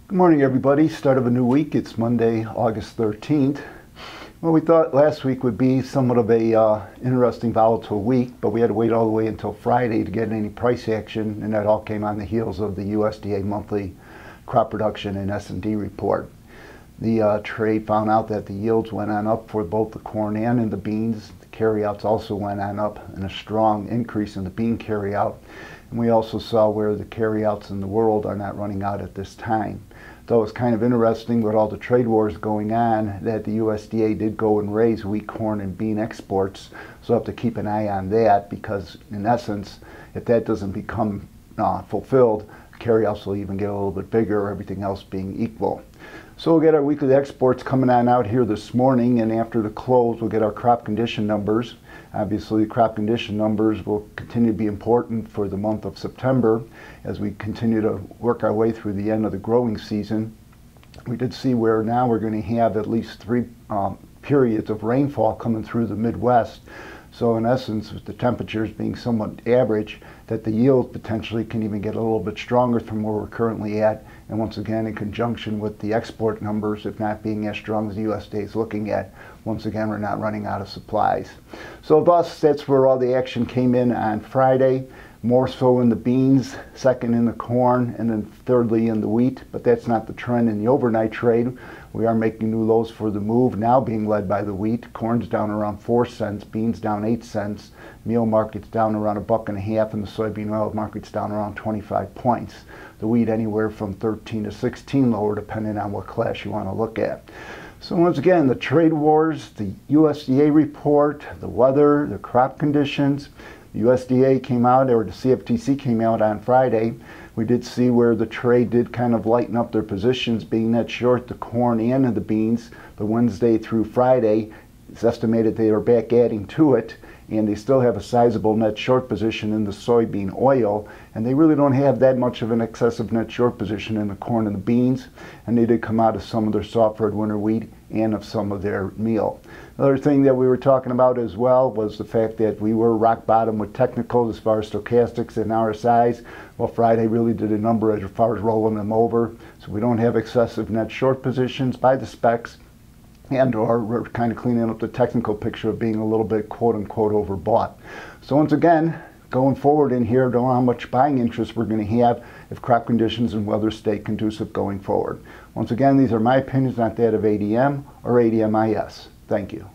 Good morning, everybody. Start of a new week. It's Monday, August 13th. Well, we thought last week would be somewhat of a interesting, volatile week, but we had to wait all the way until Friday to get any price action, and that all came on the heels of the USDA monthly crop production and S&D report. The trade found out that the yields went on up for both the corn and in the beans. The carryouts also went on up, and a strong increase in the bean carryout. And we also saw where the carryouts in the world are not running out at this time. Though it's kind of interesting with all the trade wars going on that the USDA did go and raise wheat, corn, and bean exports. So we'll have to keep an eye on that, because in essence, if that doesn't become fulfilled, carryouts will even get a little bit bigger, everything else being equal. So we'll get our weekly exports coming on out here this morning, and after the close we'll get our crop condition numbers. Obviously, the crop condition numbers will continue to be important for the month of September as we continue to work our way through the end of the growing season. We did see where now we're going to have at least three periods of rainfall coming through the Midwest. So in essence, with the temperatures being somewhat average, that the yield potentially can even get a little bit stronger from where we're currently at. And once again, in conjunction with the export numbers, if not being as strong as the USDA is looking at, once again, we're not running out of supplies. So thus, that's where all the action came in on Friday. More so in the beans, second in the corn, and then thirdly in the wheat. But that's not the trend in the overnight trade. We are making new lows for the move, now being led by the wheat. Corn's down around 4 cents, beans down 8 cents, meal market's down around $1.50, and the soybean oil market's down around 25 points. The wheat anywhere from 13 to 16 lower, depending on what class you want to look at. So once again, the trade wars, the USDA report, the weather, the crop conditions. The USDA came out, or the CFTC came out on Friday. We did see where the trade did kind of lighten up their positions, being net short the corn and the beans. But Wednesday through Friday, it's estimated they are back adding to it, and they still have a sizable net short position in the soybean oil, and they really don't have that much of an excessive net short position in the corn and the beans, and they did come out of some of their soft red winter wheat and of some of their meal. Another thing that we were talking about as well was the fact that we were rock bottom with technicals as far as stochastics and RSIs. Well, Friday really did a number as far as rolling them over, so we don't have excessive net short positions by the specs, and or we're kind of cleaning up the technical picture of being a little bit quote-unquote overbought. So once again, going forward in here, don't know how much buying interest we're going to have if crop conditions and weather stay conducive going forward. Once again, these are my opinions, not that of ADM or ADMIS. Thank you.